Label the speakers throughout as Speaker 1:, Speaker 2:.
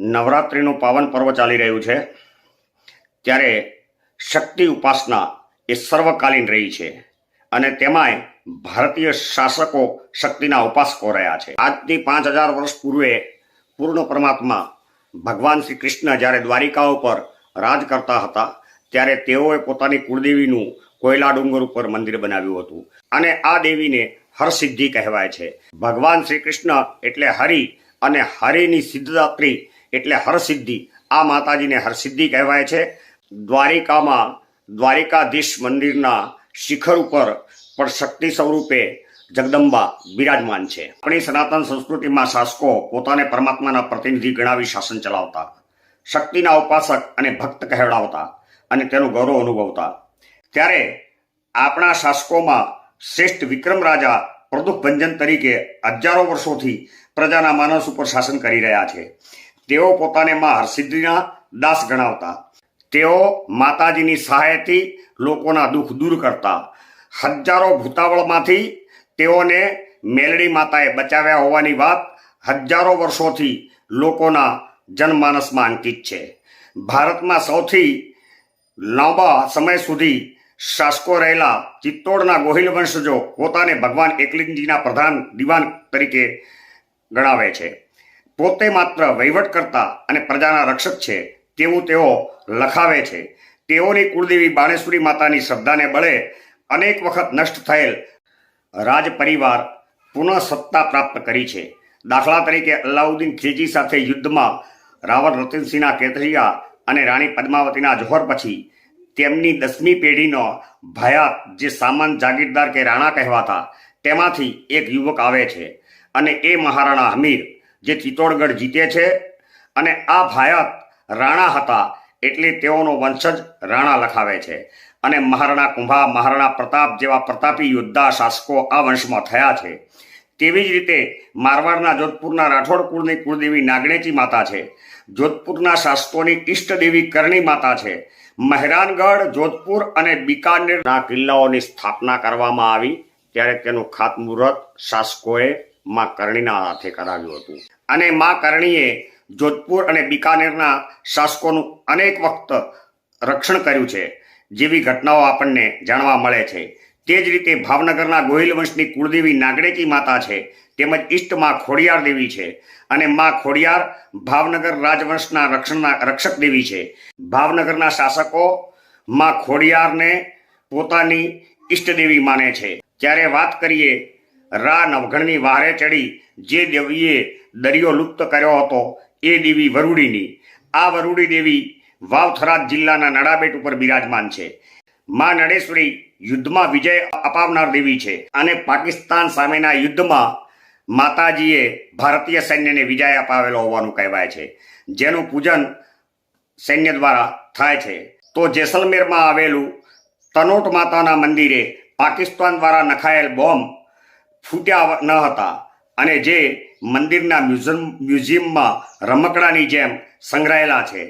Speaker 1: નવરાત્રિનું પાવન પર્વ ચાલી રહ્યું છે ત્યારે શક્તિ ઉપાસના એ સર્વકાલીન રહી છે અને તેમાંય ભારતીય શાસકો શક્તિના ઉપાસકો રહ્યા છે. આજથી 5000 વર્ષ પૂર્વે પૂર્ણ પરમાત્મા ભગવાન શ્રી કૃષ્ણ જ્યારે દ્વારિકા ઉપર રાજ કરતા હતા ત્યારે તેઓએ પોતાની કુળદેવીનું કોયલા ડુંગર ઉપર મંદિર બનાવ્યું હતું અને આ દેવીને હરસિદ્ધિ કહેવાય છે. ભગવાન શ્રી કૃષ્ણ એટલે હરિ અને હરિની સિદ્ધદાત્રી એટલે હરસિદ્ધિ. આ માતાજીને હરસિદ્ધિ કહેવાય છે. દ્વારિકામાં દ્વારિકાધીશ મંદિરના શિખર ઉપર પણ શક્તિ સ્વરૂપે જગદંબા બિરાજમાન છે. આપણી સનાતન સંસ્કૃતિમાં શાસકો પોતાને પરમાત્માના પ્રતિનિધિ ગણાવી શાસન ચલાવતા, શક્તિના ઉપાસક અને ભક્ત કહેવડાવતા અને તેનું ગૌરવ અનુભવતા. ત્યારે આપણા શાસકોમાં શ્રેષ્ઠ વિક્રમ રાજા પ્રદુપભંજન તરીકે હજારો વર્ષોથી પ્રજાના માનસ ઉપર શાસન કરી રહ્યા છે. તેઓ પોતાને માં હરસિદ્ધિના દાસ ગણાવતા. તેઓ માતાજીની સહાયથી લોકોના દુઃખ દૂર કરતા. હજારો ભૂતાવળમાંથી તેઓને મેલડી માતાએ બચાવ્યા હોવાની વાત હજારો વર્ષોથી લોકોના જનમાનસમાં અંકિત છે. ભારતમાં સૌથી લાંબા સમય સુધી શાસકો રહેલા ચિત્તોડના ગોહિલ વંશજો પોતાને ભગવાન એકલિંગજીના પ્રધાન દિવાન તરીકે ગણાવે છે. પોતે માત્ર વહીવટ કરતા અને પ્રજાના રક્ષક છે તેવું તેઓ લખાવે છે. તેઓની કુળદેવી બાણેશ્વરી માતાની શ્રદ્ધાને બળે અનેક વખત નષ્ટ થયેલ રાજ પરિવાર પુનઃ સત્તા પ્રાપ્ત કરી છે. દાખલા તરીકે અલાઉદ્દીન ખિલજી સાથે યુદ્ધમાં રાવણ રતનસિંહના કેતરિયા અને રાણી પદ્માવતીના જોહર પછી તેમની 10મી પેઢીનો ભાયાત જે સામાન જાગીરદાર કે રાણા કહેવાતા તેમાંથી એક યુવક આવે છે અને એ મહારાણા હમીર જે ચિત્તોડગઢ જીતે છે અને આ ભાયાત રાણા હતા એટલે તેઓનો વંશજ રાણા લખાવે છે. અને મહારાણા કુંભા, મહારાણા પ્રતાપ જેવા પ્રતાપી યોદ્ધા શાસકો આ વંશમાં થયા છે. તેવી જ રીતે મારવાડના જોધપુરના રાઠોડ કુળની કુળદેવી નાગણેચી માતા છે. જોધપુરના શાસકોની ઈષ્ટદેવી કરણી માતા છે. મહેરાનગઢ, જોધપુર અને બિકાનેરના કિલ્લાઓની સ્થાપના કરવામાં આવી ત્યારે તેનું ખાતમુહૂર્ત શાસકોએ માં કરણીના હાથે કરાવ્યું હતું. અને માં કરણીએ જોધપુર અને બિકાનેરના શાસકોનું અનેક વખત રક્ષણ કર્યું છે જેવી ઘટનાઓ આપણને જાણવા મળે છે. તે જ રીતે ભાવનગરના ગોહિલ વંશની કુળદેવી નાગણેચી માતા છે તેમજ ઈષ્ટ માં ખોડિયાર દેવી છે અને માં ખોડિયાર ભાવનગર રાજવંશના રક્ષક દેવી છે. ભાવનગરના શાસકો માં ખોડિયારને પોતાની ઈષ્ટદેવી માને છે. ત્યારે વાત કરીએ રા નવઘણની વારે ચડી જે દેવીએ દરિયો લુપ્ત કર્યો હતો એ દેવી વરુડીની. આ વરુડી દેવી વાવથરાદ જિલ્લાના નડાબેટ ઉપર બિરાજમાન છે. માં નડેશ્વરી યુદ્ધમાં વિજય અપાવનાર દેવી છે અને પાકિસ્તાન સામેના યુદ્ધમાં માતાજીએ ભારતીય સૈન્યને વિજય અપાવેલો હોવાનું કહેવાય છે, જેનું પૂજન સૈન્ય દ્વારા થાય છે. તો જેસલમેરમાં આવેલું તનોટ માતાના મંદિરે પાકિસ્તાન દ્વારા નખાયેલ બોમ્બ ફૂટ્યા ન હતા અને જે મંદિરના મ્યુઝિયમમાં રમકડાની જેમ સંગ્રહાયેલા છે.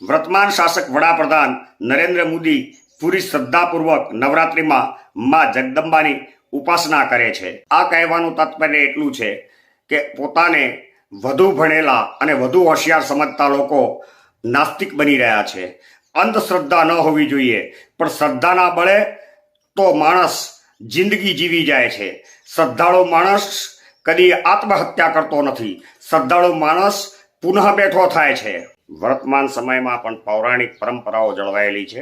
Speaker 1: વર્તમાન શાસક વડાપ્રધાન નરેન્દ્ર મોદી પૂરી શ્રદ્ધાપૂર્વક નવરાત્રિમાં માં જગદંબાની ઉપાસના કરે છે. આ કહેવાનું તાત્પર્ય એટલું છે કે પોતાને વધુ ભણેલા અને વધુ હોશિયાર સમજતા લોકો નાસ્તિક બની રહ્યા છે. અંધશ્રદ્ધા ન હોવી જોઈએ, પણ શ્રદ્ધાના બળે તો માણસ જિંદગી જીવી જાય છે. શ્રદ્ધાળુ માણસ કદી આત્મહત્યા કરતો નથી. શ્રદ્ધાળુ માણસ પુનઃ બેઠો થાય છે. વર્તમાન સમયમાં પણ પૌરાણિક પરંપરાઓ જળવાયેલી છે.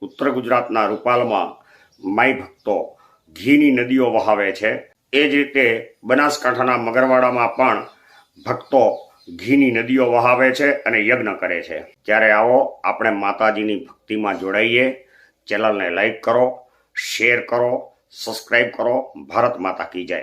Speaker 1: ઉત્તર ગુજરાતના રૂપાલમાં માઈ ભક્તો ઘીની નદીઓ વહાવે છે. એ જ રીતે બનાસકાંઠાના મગરવાડામાં પણ ભક્તો ઘીની નદીઓ વહાવે છે અને યજ્ઞ કરે છે. ત્યારે આવો આપણે માતાજીની ભક્તિમાં જોડાઈએ. ચેનલને લાઈક કરો, શેર કરો, સબસ્ક્રાઈબ કરો. ભારત માતા કી જય.